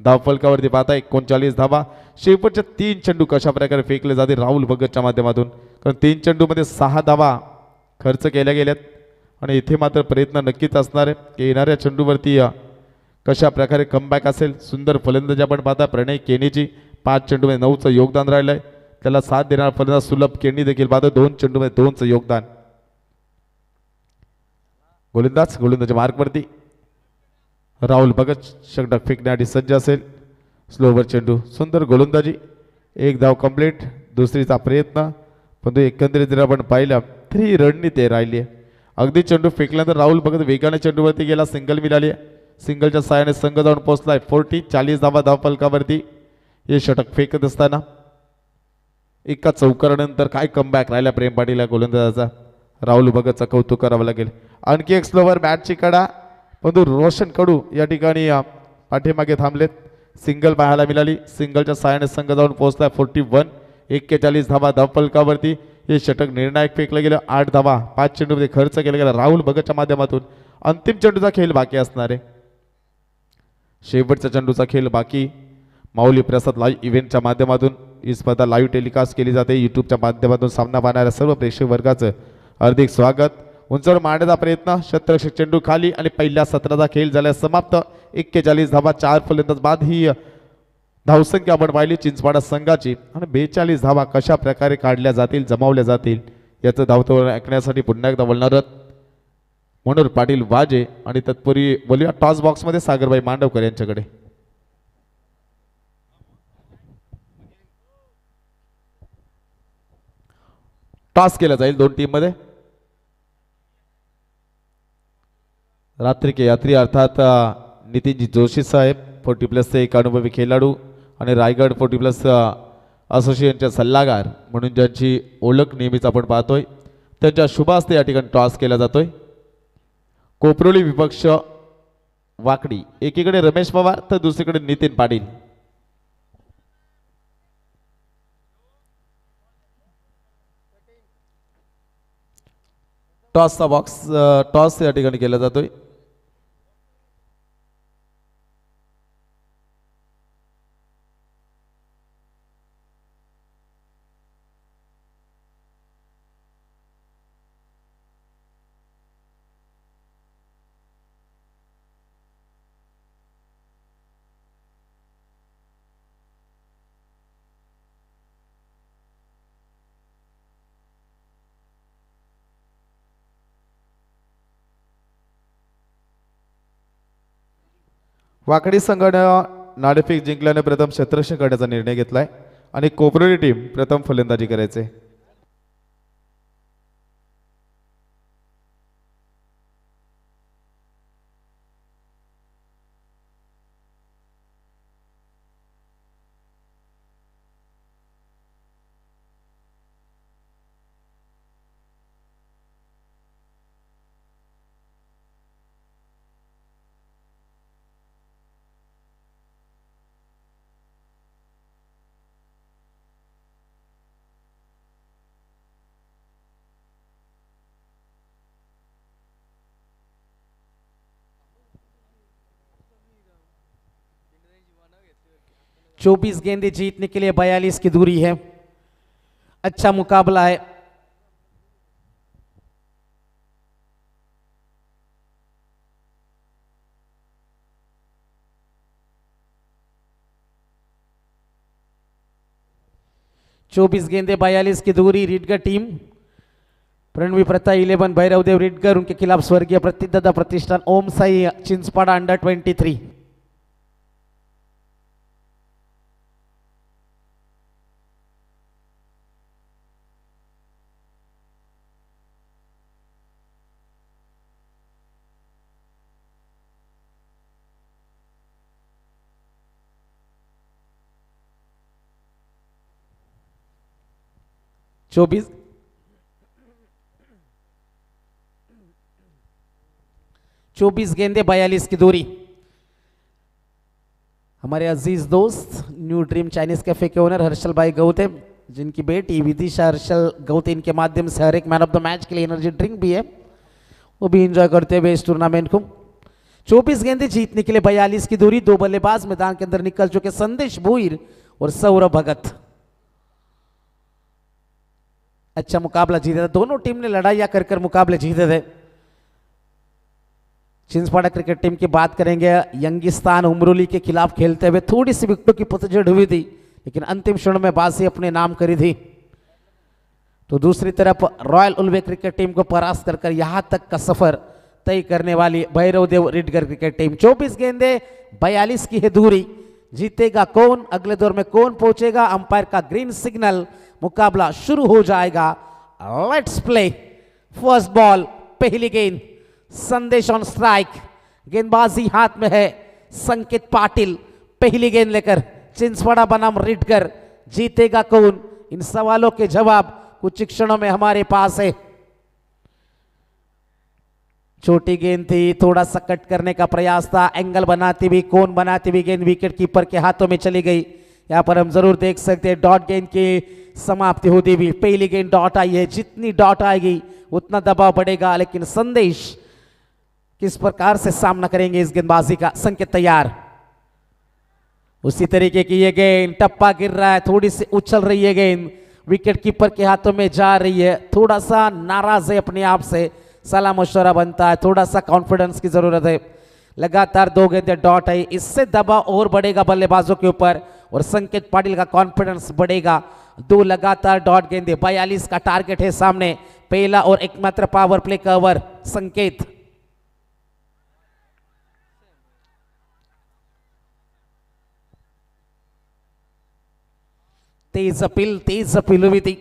धावफलकावरती पाहता 39 धावा. शेवटच्या 3 चेंडू कशा प्रकारे फेकले जाते राहुल भगतच्या माध्यमातून, कारण 3 चेंडूमध्ये 6 धावा खर्च केल्या गेल्यात आणि इथे मात्र प्रयत्न नक्कीच असणार आहे की येणाऱ्या चेंडूवरती कशा प्रकारे कमबॅक असेल. सुंदर फलंदाजी आपण पाहता प्रणय केनीची. 5 चेंडूमध्ये 9चं योगदान राहिलंय. त्याला साथ देणारा फलंदाज सुलभ केनी देखील पाहतो. 2 चेंडूमध्ये 2चं योगदान. गोलंदाजी मार्कवरती राहुल भगत षटक फेकण्यासाठी सज्ज असेल. स्लोवर चेंडू, सुंदर गोलंदाजी. 1 धाव कंप्लीट. दुसरीचा प्रयत्न, पण एकंदरीत जर आपण पाहिलं 3 रणनीती राहिली आहे. अगदी चेंडू फेकल्यानंतर राहुल भगत वेगाने चेंडूवरती गेला. सिंगल मिळाली आहे. सिंगलच्या सहाय्याने संघ जाऊन पोहोचलाय 40 धावा धावफलकावरती. हे षटक फेकत असताना एका चौकारानंतर काय कमबॅक राहिला प्रेम पाटील या गोलंदाजाचा. राहुल भगतचं कौतुक करावं लागेल. आणखी एक स्लोवर बॅटची कडा, परंतु रोशन कडू या ठिकाणी पाठीमागे थांबलेत. सिंगल पाहायला मिळाली. सिंगलच्या सहाय्याने संघ जाऊन पोहोचलाय 41 धावा धावफलकावरती. हे षटक निर्णायक फेकलं गेलं. 8 धावा 5 चेंडूमध्ये खर्च केला गेला राहुल भगतच्या माध्यमातून. अंतिम चेंडूचा खेळ बाकी असणार आहे. शेवटच्या चेंडूचा खेळ बाकी. माऊली प्रसाद लाईव्ह इव्हेंटच्या माध्यमातून ही स्पर्धा लाईव्ह टेलिकास्ट केली जाते. यूट्यूबच्या माध्यमातून सामना पाहणाऱ्या सर्व प्रेक्षक वर्गाचं हार्दिक स्वागत. उंचवर मारण्याचा प्रयत्न, शतरक्षक चेंडू खाली आणि पहिल्या सत्राचा खेळ झाला समाप्त. 41 धावा 4 फलंदाज बाद. ही धावसंख्या आपण पाहिली चिंचपाडा संघाची. आणि 42 धावा कशा प्रकारे काढल्या जातील, जमावल्या जातील याचं धावतो ऐकण्यासाठी पुन्हा एकदा बोलणार मनोहर पाटील वाजे. आणि तत्पूर्वी बोलूया टॉस बॉक्समध्ये सागरबाई मांडवकर यांच्याकडे. टॉस केला जाईल 2 टीममध्ये. रात्री के यात्री अर्थात नितीनजी जोशी साहेब 40+ एक अनुभवी खेळाडू आणि रायगड 40+ असोसिएशनचे सल्लागार म्हणून ज्यांची ओळख नेहमीच आपण पाहतोय, त्यांच्या शुभ हस्ते या ठिकाणी टॉस केला जातोय. कोपरोली विपक्ष वाकडी, एकीकडे रमेश पवार तर दुसरीकडे नितीन पाटील. टॉसचा बॉक्स टॉस या ठिकाणी केला जातोय. वाकडी संघानं नाणेफेक जिंकल्याने प्रथम क्षेत्ररक्षण करण्याचा निर्णय घेतलाय आणि कोपरोली टीम प्रथम फलंदाजी करायचे. चौबीस गेंदे जीतने के लिए 42 की दूरी है. अच्छा मुकाबला है. चौबीस गेंदे 42 की दूरी. रीडगर टीम प्रणवी प्रथा 11 भैरवदेव रीडगर, उनके खिलाफ स्वर्गीय प्रतिदाता प्रतिष्ठान ओम साई चिंचपाड़ा अंडर 23. चौबीस 24 गेंदे 42 की दूरी. हमारे अजीज दोस्त न्यू ड्रीम चाइनीज कैफे के ओनर हर्षल भाई गौते, जिनकी बेटी विदिशा हर्षल गौते, इनके माध्यम से हर एक मैन ऑफ द मैच के लिए एनर्जी ड्रिंक भी है, वो भी एंजॉय करते हुए इस टूर्नामेंट को. 24 गेंदे जीतने के लिए 42 की दूरी. दो बल्लेबाज मैदान के अंदर निकल चुके, संदेश भोईर और सौरभ भगत. अच्छा मुकाबला जीता था. दोनों टीम ने लड़ाइयां कर कर मुकाबले जीते थे. चिंचपाड़ा क्रिकेट टीम की बात करेंगे. यंगिस्तान उमरोली के खिलाफ खेलते हुए थोड़ी सी विकेटों की पतझड़ हुई थी, लेकिन अंतिम क्षण में बाजी अपने नाम करी थी. तो दूसरी तरफ रॉयल उल्वे क्रिकेट टीम को परास्त कर यहां तक का सफर तय करने वाली भैरवदेव रीडगर क्रिकेट टीम. 24 गेंदे 42 की है दूरी. जीतेगा कौन, अगले दौर में कौन पहुंचेगा, अंपायर का ग्रीन सिग्नल, मुकाबला शुरू हो जाएगा. Let's play. फर्स्ट बॉल, पहली गेंद. संदेश ऑन स्ट्राइक. गेंदबाजी हाथ में है संकेत पाटिल. पहली गेंद लेकर चिंचवाड़ा बनाम रीडगर. जीतेगा कौन, इन सवालों के जवाब कुछ क्षणों में हमारे पास है. छोटी गेंद थी, थोड़ा सा कट करने का प्रयास था, एंगल बनाती हुई, कोन बनाती हुई गेंद विकेट कीपर के हाथों में चली गई. यहां पर हम जरूर देख सकते हैं डॉट गेंद की समाप्ति होती हुई. पहली गेंद डॉट आई है, जितनी डॉट आएगी उतना दबाव बढ़ेगा, लेकिन संदेश किस प्रकार से सामना करेंगे इस गेंदबाजी का. संकेत तैयार. उसी तरीके की ये गेंद, टप्पा गिर रहा है, थोड़ी सी उछल रही है गेंद, विकेट कीपर के हाथों में जा रही है. थोड़ा सा नाराज है अपने आप से, सलाह मशवरा बनता है, थोड़ा सा कॉन्फिडेंस की जरूरत है. लगातार दो गेंदें डॉट आई, इससे दबाव और बढ़ेगा बल्लेबाजों के ऊपर और संकेत पाटिल का कॉन्फिडेंस बढ़ेगा. दो लगातार डॉट गेंदें, 42 का टारगेट है सामने. पहला और एकमात्र पावर प्ले का ओवर. संकेत तेज अपील हुई थी.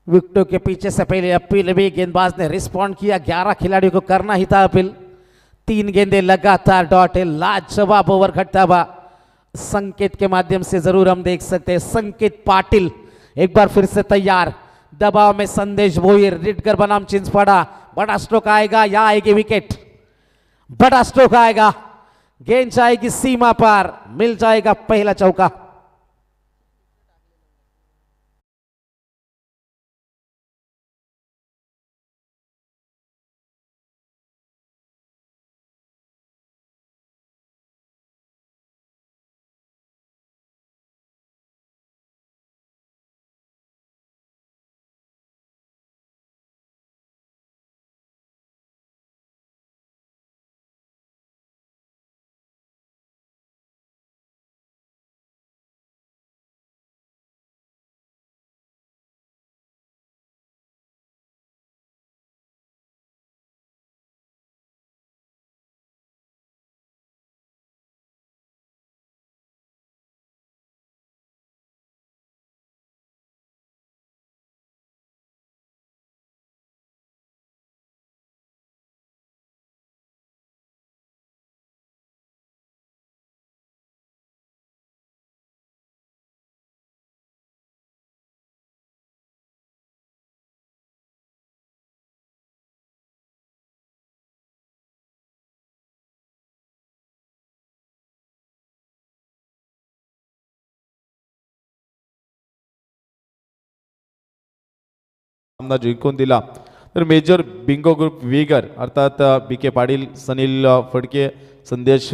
विकेटों के पीछे से पहले अपील भी गेंदबाज ने रिस्पॉन्ड किया. 11 खिलाड़ियों को करना ही था अपील. 3 गेंदें लगातार डॉट है. लाजवाब ओवर घटता हुआ संकेत के माध्यम से जरूर हम देख सकते हैं. संकेत पाटिल एक बार फिर से तैयार. दबाव में संदेश भोईर, रीडगर बनाम चिंचपाड़ा. बड़ा स्ट्रोक आएगा या आएगी विकेट? बड़ा स्ट्रोक आएगा. गेंद जाएगी सीमा पार, मिल जाएगा पहला चौका. सामना जिंकून दिला. तर मेजर बिंगो ग्रुप विगर अर्थात बी के पाटील, सनील फडके, संदेश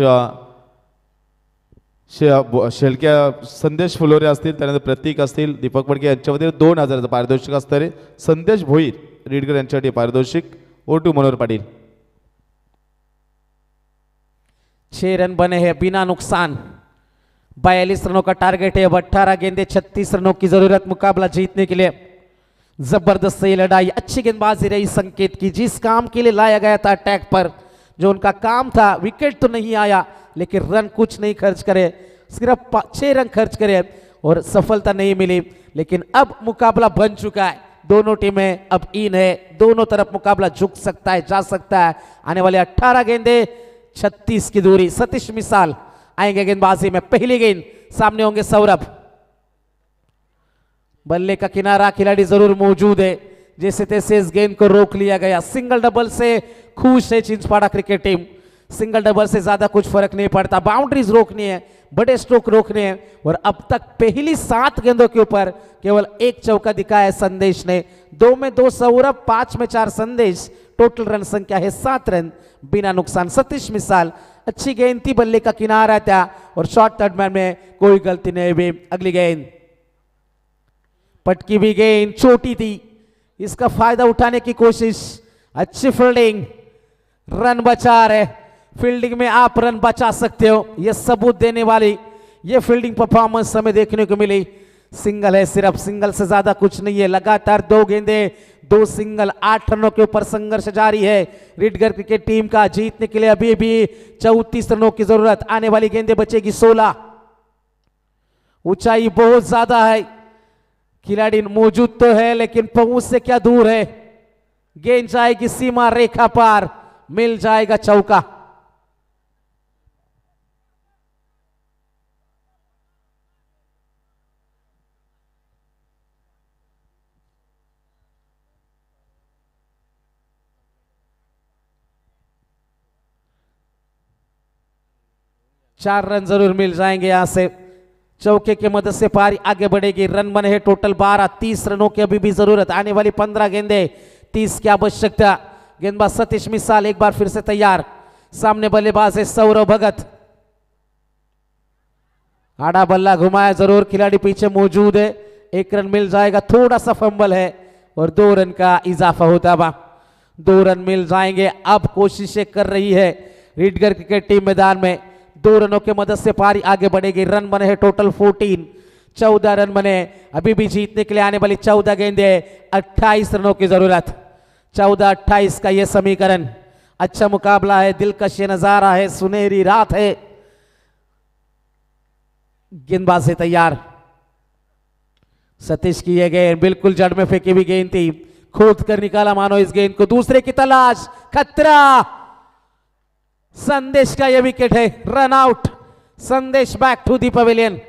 शेळक्या, संदेश फुलोरे असतील, त्यानंतर प्रतीक असतील, दीपक फडके यांच्या वतीने 2000चं पारितोषिक असतं रे. संदेश भोईर रीडकर यांच्यासाठी पारितोषिक. O2 मनोहर पाटील. 6 रन बने हैं बिना नुकसान. 42 रनों का टारगेट है. अब 18 गेंदे 36 रनों की जरूरत मुकाबला जीतने के लिए. जबरदस्त ये लड़ाई, अच्छी गेंदबाजी रही संकेत की. जिस काम के लिए लाया गया था अटैक पर, जो उनका काम था, विकेट तो नहीं आया लेकिन रन कुछ नहीं खर्च करे, सिर्फ 6 रन खर्च करे और सफलता नहीं मिली. लेकिन अब मुकाबला बन चुका है. दोनों टीमें अब इन है, दोनों तरफ मुकाबला झुक सकता है, जा सकता है. आने वाले 18 गेंदे 36 की दूरी. सतीश मिसाल आएंगे गेंदबाजी में. पहली गेंद, सामने होंगे सौरभ. बल्ले का किनारा, खिलाड़ी जरूर मौजूद है. जैसे तैसे इस गेंद को रोक लिया गया. सिंगल डबल से खुश है Chinchpada cricket team. Single double से ज्यादा कुछ फर्क नहीं पड़ता. बाउंड्रीज रोकनी है, बड़े स्ट्रोक रोकने हैं. और अब तक पहली 7 गेंदों के ऊपर केवल 1 चौका दिखाया है संदेश ने. 2 में 2 सौरभ, 5 में 4 संदेश. टोटल रन संख्या है 7 रन बिना नुकसान. सतीश मिसाल, अच्छी गेंद थी, बल्ले का किनारा था और शॉर्ट थर्ड मैन में कोई गलती नहीं हुई. अगली गेंद, पटकी भी गेंद, छोटी थी, इसका फायदा उठाने की कोशिश. अच्छी फील्डिंग, रन बचा रहे. फील्डिंग में आप रन बचा सकते हो, यह सबूत देने वाली ये फील्डिंग परफॉर्मेंस हमें देखने को मिली. सिंगल है, सिर्फ सिंगल से ज्यादा कुछ नहीं है. लगातार 2 गेंदे 2 सिंगल, 8 रनों के ऊपर संघर्ष जारी है रीडगर क्रिकेट टीम का. जीतने के लिए अभी भी 34 रनों की जरूरत. आने वाली गेंदे बचेगी 16. ऊंचाई बहुत ज्यादा है, खिलाड़ी मौजूद तो है लेकिन पहुंच से क्या दूर है. गेंद जाएगी सीमा रेखा पार, मिल जाएगा चौका. चार रन जरूर मिल जाएंगे यहां से. चौके की मदद से पारी आगे बढ़ेगी. रन बने हैं टोटल 12. 30 रनों की अभी भी जरूरत. आने वाली 15 गेंदे, 30 की आवश्यकता. गेंदबाज सतीश मिसाल एक बार फिर से तैयार. सामने बल्लेबाज है सौरव भगत. आड़ा बल्ला घुमाया जरूर, खिलाड़ी पीछे मौजूद है. 1 रन मिल जाएगा. थोड़ा सा फंबल है और 2 रन का इजाफा होता हुआ 2 रन मिल जाएंगे. अब कोशिशें कर रही है रीडगर क्रिकेट टीम मैदान में. 2 रनों की मदद से पारी आगे बढ़ेगी. रन बने हैं टोटल 14. 14 रन बने. अभी भी जीतने के लिए आने वाली 14 गेंदे, 28 रनों की जरूरत. 14-28 का यह समीकरण. अच्छा मुकाबला है, दिलकश नजारा है, सुनहरी रात है. गेंदबाज से तैयार. सतीश की यह गेंद बिल्कुल जड़ में फेंकी हुई गेंद थी. खोद कर निकाला मानो इस गेंद को. दूसरे की तलाश, खतरा. संदेश का यह विकेट है. Run out. संदेश बैक टू दी पवेलियन.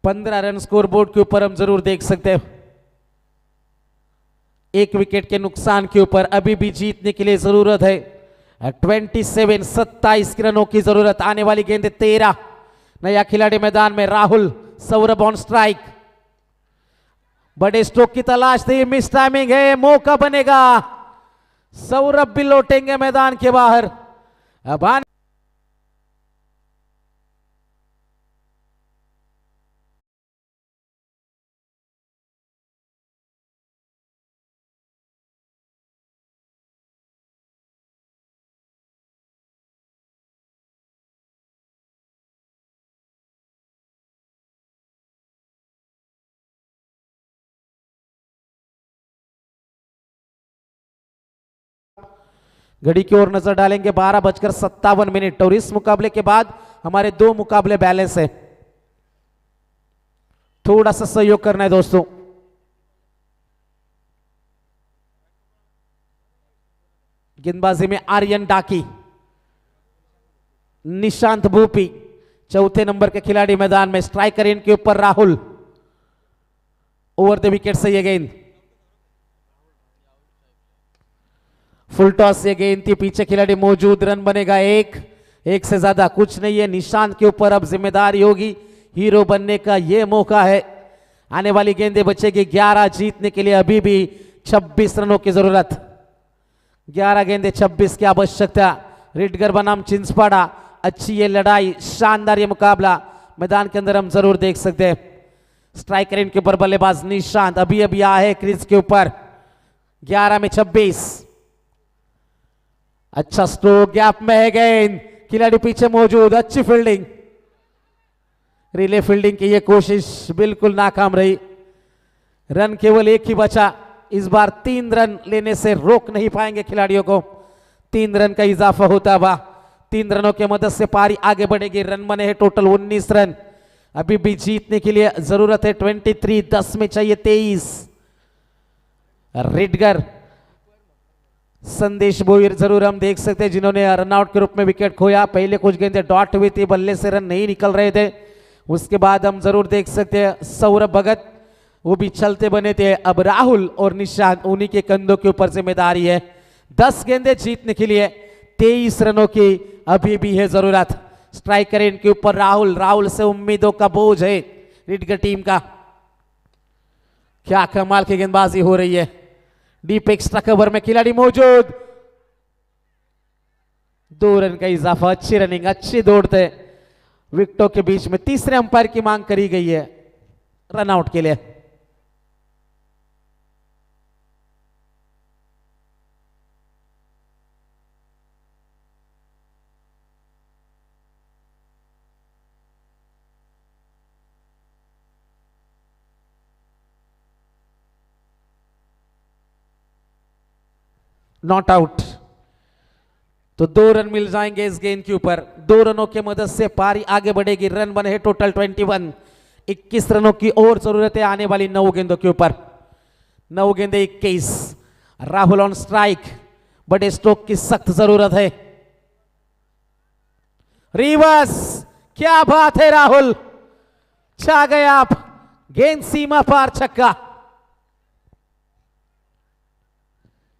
पंद्रह रन स्कोर बोर्ड के ऊपर हम जरूर देख सकते हैं. 1 विकेट के नुकसान के ऊपर अभी भी जीतने के लिए जरूरत है. 27 रनों की जरूरत. आने वाली गेंद 13. नया खिलाड़ी मैदान में राहुल. Saurabh on strike. बड़े स्ट्रोक की तलाश थी, मिस टाइमिंग है, मौका बनेगा. सौरभ भी लौटेंगे मैदान के बाहर. अब घड़ी की ओर नजर डालेंगे, 12:57 और इस मुकाबले के बाद हमारे 2 मुकाबले बैलेंस है। थोड़ा सा सहयोग करना है दोस्तों। गेंदबाजी में आर्यन डाकी, निशांत भूपी चौथे नंबर के खिलाड़ी मैदान में। स्ट्राइकर इनके ऊपर राहुल। ओवर द विकेट से ये गेंद, फुल टॉस ये गेंद थी, पीछे खिलाड़ी मौजूद, रन बनेगा एक से ज्यादा कुछ नहीं है। निशांत के ऊपर अब जिम्मेदारी होगी, हीरो बनने का ये मौका है। आने वाली गेंदें बचेगी 11, जीतने के लिए अभी भी 26 रनों की जरूरत। 11 गेंदे 26 की आवश्यकता। रिटगर बनाम चिंचपाड़ा, अच्छी ये लड़ाई, शानदार ये मुकाबला मैदान के अंदर हम जरूर देख सकते हैं। स्ट्राइकर इनके ऊपर बल्लेबाज निशांत अभी अभी आए हैं क्रीज के ऊपर। 11 में 26, अच्छा स्ट्रोक, गैप में है गेंद, खिलाड़ी पीछे मौजूद, अच्छी फील्डिंग। रिले फील्डिंग की ये कोशिश बिल्कुल नाकाम रही। रन केवल एक ही बचा। इस बार 3 रन लेने से रोक नहीं पाएंगे खिलाड़ियों को। 3 रन का इजाफा होता हुआ 3 रनों की मदद से पारी आगे बढ़ेगी। रन बने हैं टोटल 19 रन। अभी भी जीतने के लिए जरूरत है 23, 10 में चाहिए 23। रिटगर संदेश बोईर जरूर हम देख सकते हैं, जिन्होंने रनआउट के रूप में विकेट खोया। पहले कुछ गेंदें डॉट हुई थी, बल्ले से रन नहीं निकल रहे थे। उसके बाद हम जरूर देख सकते हैं सौरभ भगत, वो भी चलते बने थे। अब राहुल और निशांत, उन्हीं के कंधों के ऊपर जिम्मेदारी है। 10 गेंदें जीतने के लिए 23 रनों की अभी भी है जरूरत। स्ट्राइकर इनके ऊपर राहुल, राहुल से उम्मीदों का बोझ है रिटगर टीम का। क्या कमाल की गेंदबाजी हो रही है। डीप एक्स्ट्रा कवर में खिलाड़ी मौजूद, 2 रन का इजाफा, अच्छी रनिंग, अच्छी दौड़ते विकेटों के बीच में। तीसरे अंपायर की मांग करी गई है रनआउट के लिए। नॉट आउट, तो 2 रन मिल जाएंगे इस गेंद के ऊपर। 2 रनों की मदद से पारी आगे बढ़ेगी। रन बने हैं टोटल 21। 21 रनों की और जरूरत है आने वाली 9 गेंदों के ऊपर। 9 गेंदे 21। राहुल ऑन स्ट्राइक, बड़े स्ट्रोक की सख्त जरूरत है। रिवर्स, क्या बात है राहुल, छा गए आप, गेंद सीमा पार, छक्का।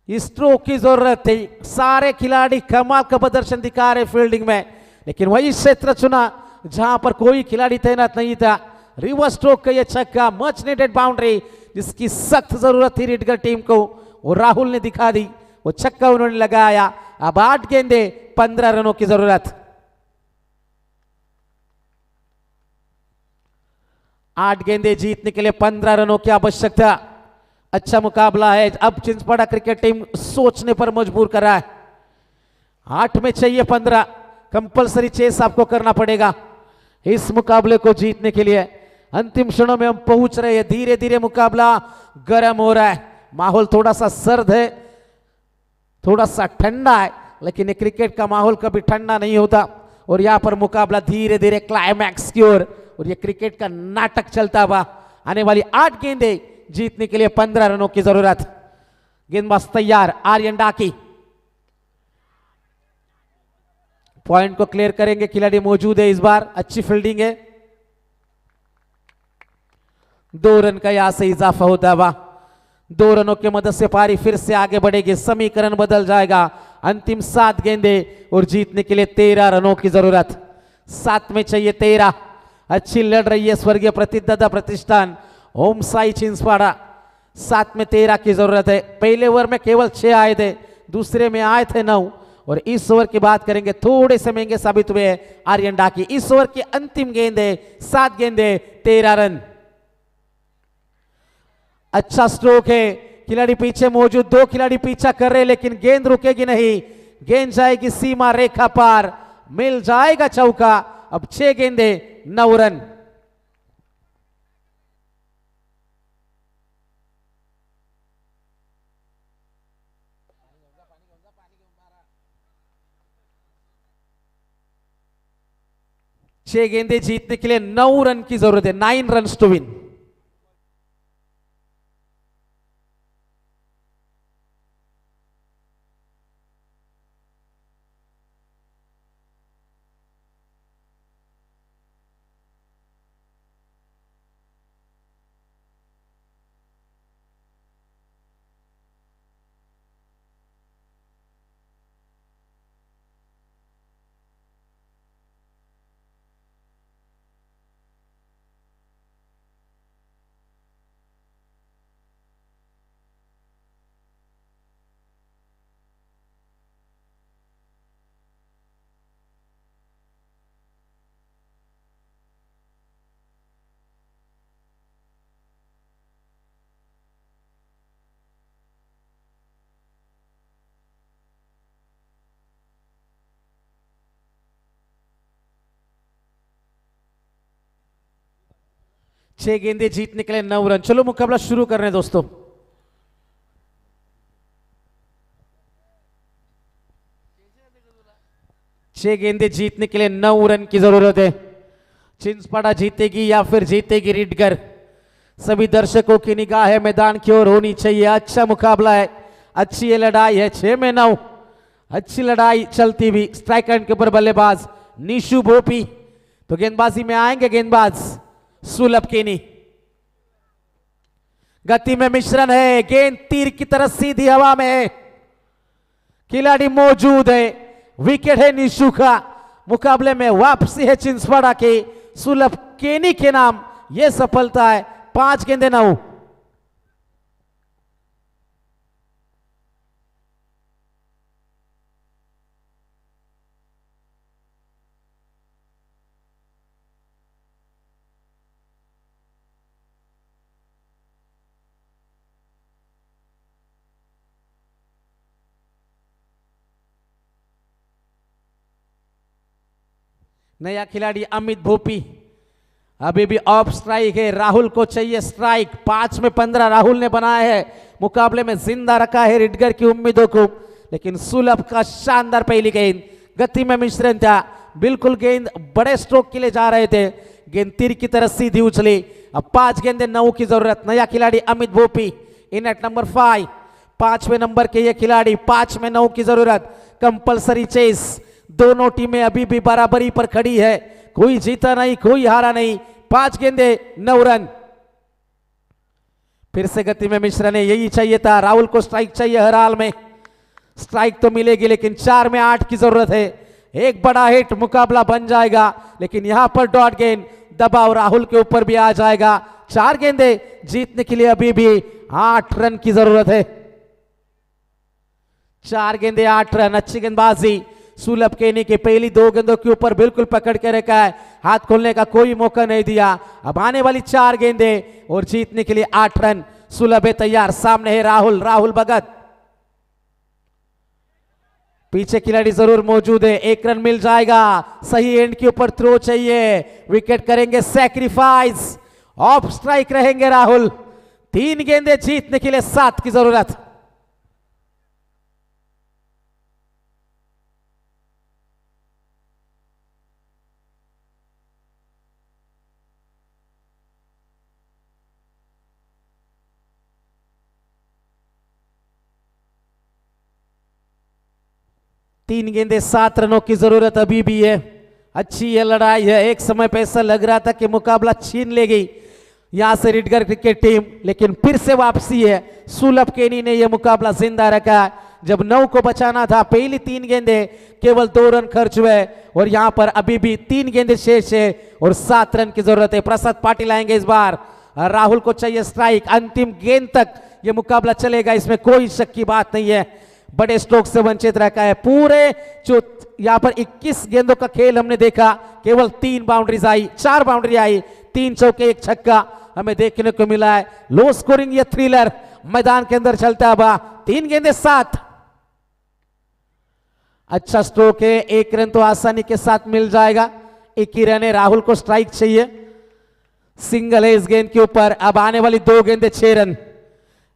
स्ट्रोक की जरूरत थी। सारे खिलाड़ी कमाल का प्रदर्शन दिखा रहे फील्डिंग में, लेकिन वही क्षेत्र चुना जहां पर कोई खिलाड़ी तैनात नहीं था। रिवर्स स्ट्रोक का यह छक्का, मच नीडेड बाउंड्री, जिसकी सख्त जरूरत थी रिटगर टीम को, और राहुल ने दिखा दी। वो छक्का उन्होंने लगाया। अब 8 गेंदे 15 रनों की जरूरत। 8 गेंदे जीतने के लिए 15 रनों की आवश्यकता। अच्छा मुकाबला है। अब चिंचपाड़ा क्रिकेट टीम सोचने पर मजबूर कर रहा है। 8 में चाहिए 15, कंपलसरी चेस आपको करना पड़ेगा इस मुकाबले को जीतने के लिए। अंतिम क्षणों में हम पहुंच रहे हैं। धीरे धीरे मुकाबला गर्म हो रहा है। माहौल थोड़ा सा सर्द है, थोड़ा सा ठंडा है, लेकिन ये क्रिकेट का माहौल कभी ठंडा नहीं होता। और यहां पर मुकाबला धीरे धीरे क्लाइमैक्स की ओर, और ये क्रिकेट का नाटक चलता हुआ। आने वाली 8 गेंदे जीतने के लिए 15 रनों की जरूरत। गेंदबाज तैयार, आर्यन डाकी पॉइंट को क्लियर करेंगे। खिलाड़ी मौजूद है इस बार, अच्छी फील्डिंग है। 2 रन का यहां से इजाफा होता हुआ। 2 रनों की मदद से पारी फिर से आगे बढ़ेगी। समीकरण बदल जाएगा। अंतिम 7 गेंदे और जीतने के लिए 13 रनों की जरूरत। 7 में चाहिए 13। अच्छी लड़ रही है स्वर्गीय प्रतिदाता प्रतिष्ठान ओम साई चिंचपाड़ा। 7 में 13 की जरूरत है। पहले ओवर में केवल 6 आए थे, दूसरे में आए थे 9, और इस ओवर की बात करेंगे थोड़े से महंगे साबित हुए आर्यन डाकी। इस ओवर की अंतिम गेंद है, 7 गेंदे 13 रन। अच्छा स्ट्रोक है। खिलाड़ी पीछे मौजूद, 2 खिलाड़ी पीछा कर रहे, लेकिन गेंद रुकेगी नहीं। गेंद जाएगी सीमा रेखा पार, मिल जाएगा चौका। अब 6 गेंदे 9 रन। 6 गेंदे जीतने के लिए 9 रन की जरूरत है, 9 रन टू विन। छह गेंदे जीतने के लिए 9 रन। चलो मुकाबला शुरू कर रहे हैं दोस्तों। छह गेंदे जीतने के लिए 9 रन की जरूरत है। चिंचपाड़ा जीतेगी या फिर जीतेगी रिडगर, सभी दर्शकों की निगाह है मैदान की ओर होनी चाहिए। अच्छा मुकाबला है, अच्छी ये लड़ाई है। 6 में 9, अच्छी लड़ाई चलती हुई। स्ट्राइक एंड के ऊपर बल्लेबाज निशु भोपी, तो गेंदबाजी में आएंगे गेंदबाज सुलभ केनी। गति में मिश्रण है, गेंद तीर की तरह सीधी हवा में है, खिलाड़ी मौजूद है, विकेट है निशु का। मुकाबले में वापसी है चिंचपाड़ा के सुलभ केनी के नाम, यह सफलता है। 5 गेंदे 9। नया खिलाड़ी अमित भोपी अभी भी ऑफ स्ट्राइक है। राहुल को चाहिए स्ट्राइक। 5 में 15 राहुल ने बनाया है। मुकाबले में जिंदा रखा है रिडगर की उम्मीदों को, लेकिन सुलभ का शानदार पहली गेंद, गति में मिश्रण था, बिल्कुल गेंद बड़े स्ट्रोक के लिए जा रहे थे, गेंद तीर की तरह सीधी उछली। अब 5 गेंदे 9 की जरूरत। नया खिलाड़ी Amit Bhopi in at number 5, 5वें नंबर के ये खिलाड़ी। 5 में 9 की जरूरत। कंपलसरी चेस, दोनों टीमें अभी भी बराबरी पर खड़ी है, कोई जीता नहीं कोई हारा नहीं। 5 गेंदे 9 रन। फिर से गति में मिश्रण है, यही चाहिए था। राहुल को स्ट्राइक चाहिए हर हाल में, स्ट्राइक तो मिलेगी, लेकिन 4 में 8 की जरूरत है। एक बड़ा हिट, मुकाबला बन जाएगा, लेकिन यहां पर डॉट गेंद, दबाव राहुल के ऊपर भी आ जाएगा। 4 गेंदे जीतने के लिए अभी भी 8 रन की जरूरत है। 4 गेंदे 8 रन। अच्छी गेंदबाजी सुलभ केनी के, पहली 2 गेंदों के ऊपर बिल्कुल पकड़ के रखा है, हाथ खोलने का कोई मौका नहीं दिया। अब आने वाली 4 गेंदे और जीतने के लिए 8 रन। सुलभ है तैयार, सामने है राहुल, राहुल भगत। पीछे खिलाड़ी जरूर मौजूद है, 1 रन मिल जाएगा। सही एंड के ऊपर थ्रो चाहिए, विकेट करेंगे सैक्रिफाइस, ऑफ स्ट्राइक रहेंगे राहुल। 3 गेंदे जीतने के लिए 7 की जरूरत। तीन गेंदे 7 रनों की जरूरत अभी भी है। अच्छी ये लड़ाई है। एक समय पे ऐसा लग रहा था कि मुकाबला छीन लेगी यहां से रिडगर क्रिकेट टीम, लेकिन फिर से वापसी है। सुलभ केनी ने यह मुकाबला जिंदा रखा। जब 9 को बचाना था, पहली 3 गेंदे केवल 2 रन खर्च हुए, और यहां पर अभी भी 3 गेंदे शेष है और 7 रन की जरूरत है। प्रसाद पाटिल आएंगे इस बार। राहुल को चाहिए स्ट्राइक, अंतिम गेंद तक यह मुकाबला चलेगा, इसमें कोई शक की बात नहीं है। बड़े स्ट्रोक से वंचित रखा है। पूरे जो यहां पर 21 गेंदों का खेल हमने देखा, केवल 3 बाउंड्रीज आई, 4 बाउंड्री आई, 3 चौके 1 छक्का हमें देखने को मिला है। लो स्कोरिंग ये थ्रिलर मैदान के अंदर चलता हुआ। 3 गेंदे 7। अच्छा स्ट्रोक है, 1 रन तो आसानी के साथ मिल जाएगा। 1 ही रन है, राहुल को स्ट्राइक चाहिए, सिंगल है इस गेंद के ऊपर। अब आने वाली 2 गेंदे 6 रन।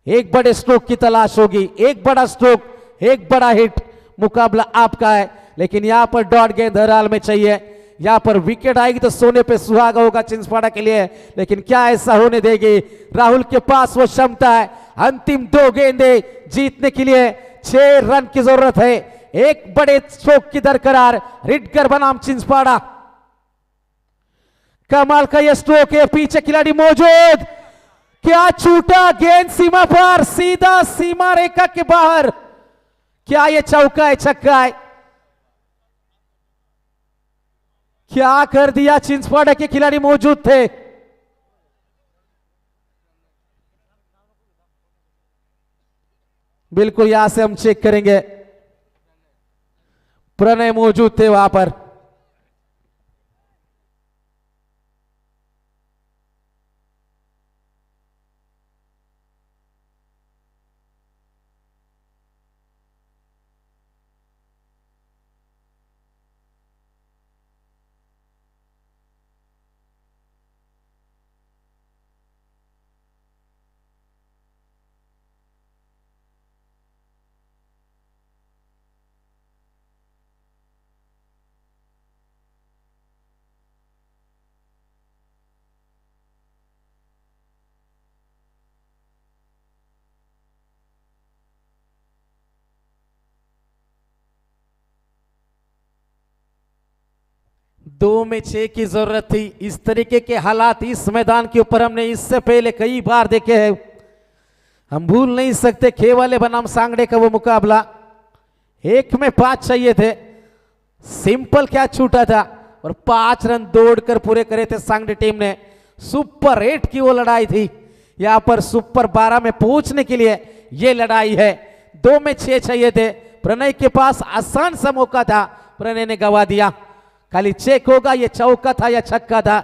एक बड़े स्ट्रोक की तलाश होगी, एक बड़ा स्ट्रोक, एक बड़ा हिट, मुकाबला आपका है, लेकिन यहां पर डॉट गेंद हर हाल में चाहिए। यहाँ पर विकेट आएगी तो सोने पे सुहागा होगा चिंचपाड़ा के लिए, लेकिन क्या ऐसा होने देगी? राहुल के पास वो क्षमता है। अंतिम 2 गेंदे जीतने के लिए 6 रन की जरूरत है। एक बड़े स्ट्रोक की दरकरार, रिटगर बनाम चिंचपाड़ा। कमाल का यह स्ट्रोक है, पीछे खिलाड़ी मौजूद, क्या छूटा गेंद सीमा पर, सीधा सीमा रेखा के बाहर। क्या यह चौका है, छक्का है? क्या कर दिया? चिंचपाड़ा के खिलाड़ी मौजूद थे। बिल्कुल यहां से हम चेक करेंगे, प्रणय मौजूद थे वहां पर। दो में 6 की जरूरत थी। इस तरीके के हालात इस मैदान के ऊपर हमने इससे पहले कई बार देखे हैं। हम भूल नहीं सकते खेवाले बनाम सांगड़े का वो मुकाबला। 1 में 5 चाहिए थे, सिंपल क्या छूटा था और 5 रन दौड़कर पूरे करे थे सांगड़े टीम ने। सुपर 8 की वो लड़ाई थी, यहां पर सुपर 12 में पहुंचने के लिए ये लड़ाई है। 2 में 6 चाहिए थे। प्रणय के पास आसान सा मौका था, प्रणय ने गवा दिया। खाली चेक होगा ये चौका था या छक्का था।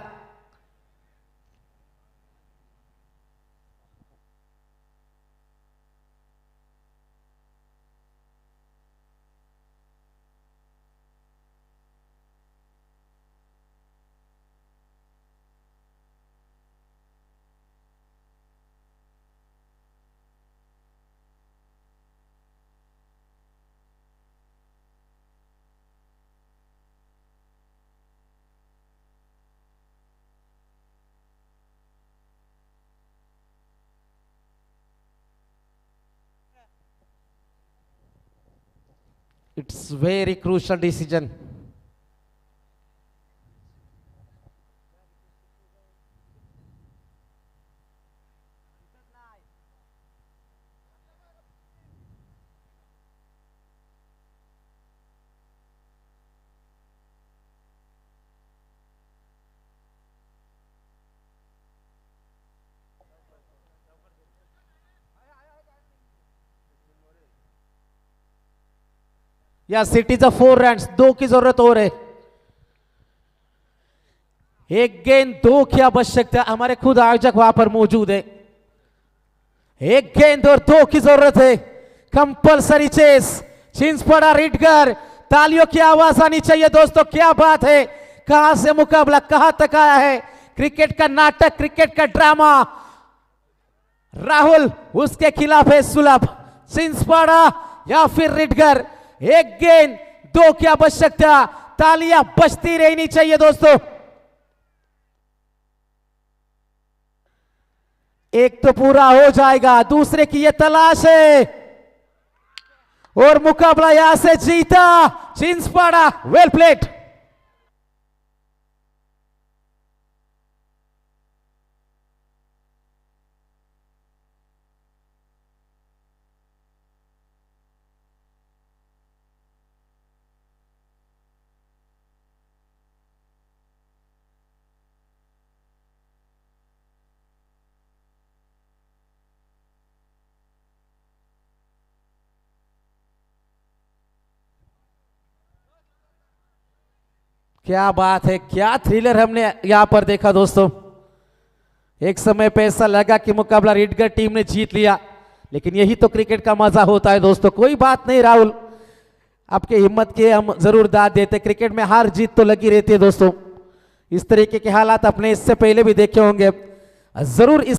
It's very crucial decision. या सिटीचा 4 रन्स, 2 की जरूरत और है। एक गेंद 2 की आवश्यकता, हमारे खुद आयोजक वहां पर मौजूद है। एक गेंद और 2 की जरूरत है। कंपलसरी चेस, चिंचपाड़ा रिटगर, तालियों की आवाज आनी चाहिए दोस्तों। क्या बात है, कहां से मुकाबला कहां तक आया है। क्रिकेट का नाटक, क्रिकेट का ड्रामा। राहुल उसके खिलाफ है सुलभ। चिंचपाड़ा या फिर रिटगर, एक गेंद 2 की आवश्यकता, तालियां बजती रहनी चाहिए दोस्तों। एक तो पूरा हो जाएगा, दूसरे की ये तलाश है और मुकाबला यहां से जीता चिंचपाड़ा। वेल प्लेड। क्या बात है, क्या थ्रिलर हमने यहां पर देखा दोस्तों। एक समय पे ऐसा लगा कि मुकाबला रिटगर टीम ने जीत लिया, लेकिन यही तो क्रिकेट का मजा होता है दोस्तों। कोई बात नहीं राहुल, आपके हिम्मत के हम जरूर दाद देते। क्रिकेट में हार जीत तो लगी रहती है दोस्तों। इस तरीके के हालात अपने इससे पहले भी देखे होंगे, जरूर इस